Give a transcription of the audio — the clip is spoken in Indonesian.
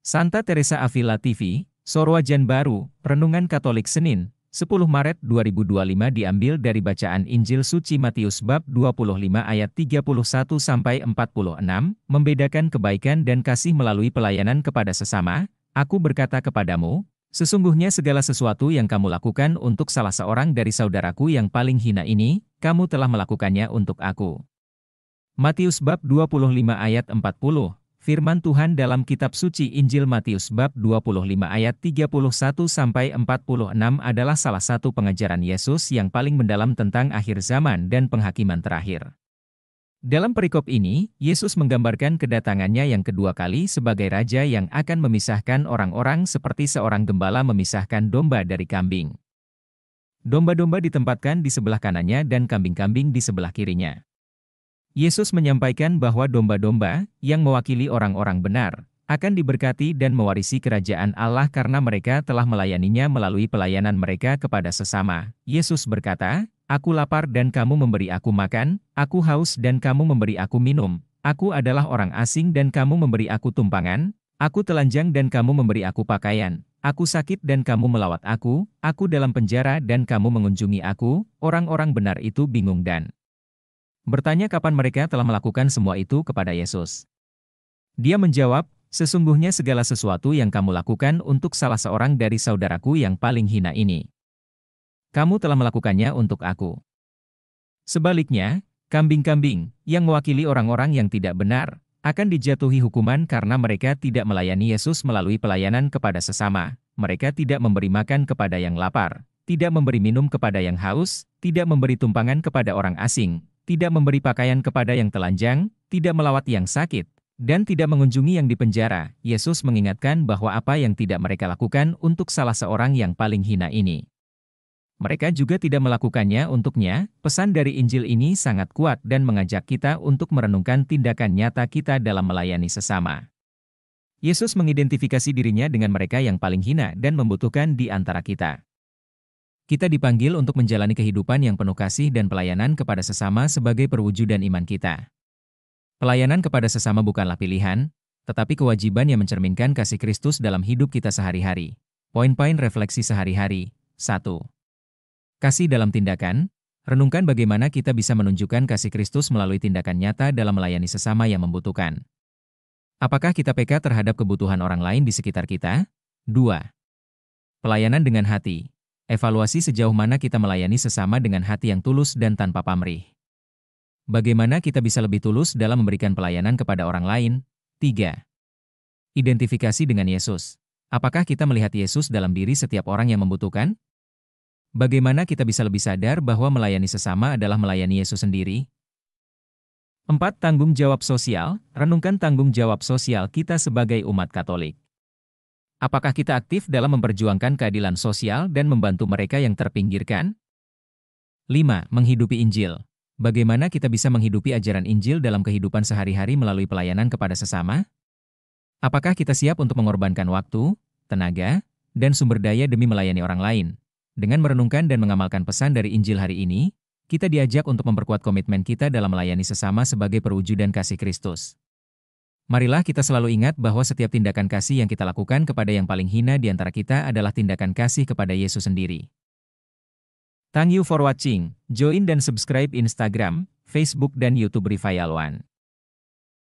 Santa Teresa Avila TV, Sorwajan Baru, Renungan Katolik Senin, 10 Maret 2025 diambil dari bacaan Injil Suci Matius bab 25 ayat 31-46, membedakan kebaikan dan kasih melalui pelayanan kepada sesama. Aku berkata kepadamu, sesungguhnya segala sesuatu yang kamu lakukan untuk salah seorang dari saudaraku yang paling hina ini, kamu telah melakukannya untuk aku. Matius bab 25 ayat 40. Firman Tuhan dalam kitab suci Injil Matius bab 25 ayat 31-46 adalah salah satu pengajaran Yesus yang paling mendalam tentang akhir zaman dan penghakiman terakhir. Dalam perikop ini, Yesus menggambarkan kedatangannya yang kedua kali sebagai raja yang akan memisahkan orang-orang seperti seorang gembala memisahkan domba dari kambing. Domba-domba ditempatkan di sebelah kanannya dan kambing-kambing di sebelah kirinya. Yesus menyampaikan bahwa domba-domba, yang mewakili orang-orang benar, akan diberkati dan mewarisi kerajaan Allah karena mereka telah melayaninya melalui pelayanan mereka kepada sesama. Yesus berkata, "Aku lapar dan kamu memberi aku makan, aku haus dan kamu memberi aku minum, aku adalah orang asing dan kamu memberi aku tumpangan, aku telanjang dan kamu memberi aku pakaian, aku sakit dan kamu melawat aku dalam penjara dan kamu mengunjungi aku." Orang-orang benar itu bingung dan bertanya kapan mereka telah melakukan semua itu kepada Yesus. Dia menjawab, "Sesungguhnya segala sesuatu yang kamu lakukan untuk salah seorang dari saudaraku yang paling hina ini, kamu telah melakukannya untuk aku." Sebaliknya, kambing-kambing, yang mewakili orang-orang yang tidak benar, akan dijatuhi hukuman karena mereka tidak melayani Yesus melalui pelayanan kepada sesama. Mereka tidak memberi makan kepada yang lapar, tidak memberi minum kepada yang haus, tidak memberi tumpangan kepada orang asing, tidak memberi pakaian kepada yang telanjang, tidak melawat yang sakit, dan tidak mengunjungi yang di penjara. Yesus mengingatkan bahwa apa yang tidak mereka lakukan untuk salah seorang yang paling hina ini, mereka juga tidak melakukannya untuknya. Pesan dari Injil ini sangat kuat dan mengajak kita untuk merenungkan tindakan nyata kita dalam melayani sesama. Yesus mengidentifikasi dirinya dengan mereka yang paling hina dan membutuhkan di antara kita. Kita dipanggil untuk menjalani kehidupan yang penuh kasih dan pelayanan kepada sesama sebagai perwujudan iman kita. Pelayanan kepada sesama bukanlah pilihan, tetapi kewajiban yang mencerminkan kasih Kristus dalam hidup kita sehari-hari. Poin-poin refleksi sehari-hari. 1. Kasih dalam tindakan. Renungkan bagaimana kita bisa menunjukkan kasih Kristus melalui tindakan nyata dalam melayani sesama yang membutuhkan. Apakah kita peka terhadap kebutuhan orang lain di sekitar kita? 2. Pelayanan dengan hati. Evaluasi sejauh mana kita melayani sesama dengan hati yang tulus dan tanpa pamrih. Bagaimana kita bisa lebih tulus dalam memberikan pelayanan kepada orang lain? 3. Identifikasi dengan Yesus. Apakah kita melihat Yesus dalam diri setiap orang yang membutuhkan? Bagaimana kita bisa lebih sadar bahwa melayani sesama adalah melayani Yesus sendiri? 4. Tanggung jawab sosial. Renungkan tanggung jawab sosial kita sebagai umat Katolik. Apakah kita aktif dalam memperjuangkan keadilan sosial dan membantu mereka yang terpinggirkan? 5. Menghidupi Injil. Bagaimana kita bisa menghidupi ajaran Injil dalam kehidupan sehari-hari melalui pelayanan kepada sesama? Apakah kita siap untuk mengorbankan waktu, tenaga, dan sumber daya demi melayani orang lain? Dengan merenungkan dan mengamalkan pesan dari Injil hari ini, kita diajak untuk memperkuat komitmen kita dalam melayani sesama sebagai perwujudan kasih Kristus. Marilah kita selalu ingat bahwa setiap tindakan kasih yang kita lakukan kepada yang paling hina di antara kita adalah tindakan kasih kepada Yesus sendiri. Thank you for watching. Join dan subscribe Instagram, Facebook dan YouTube Revival One.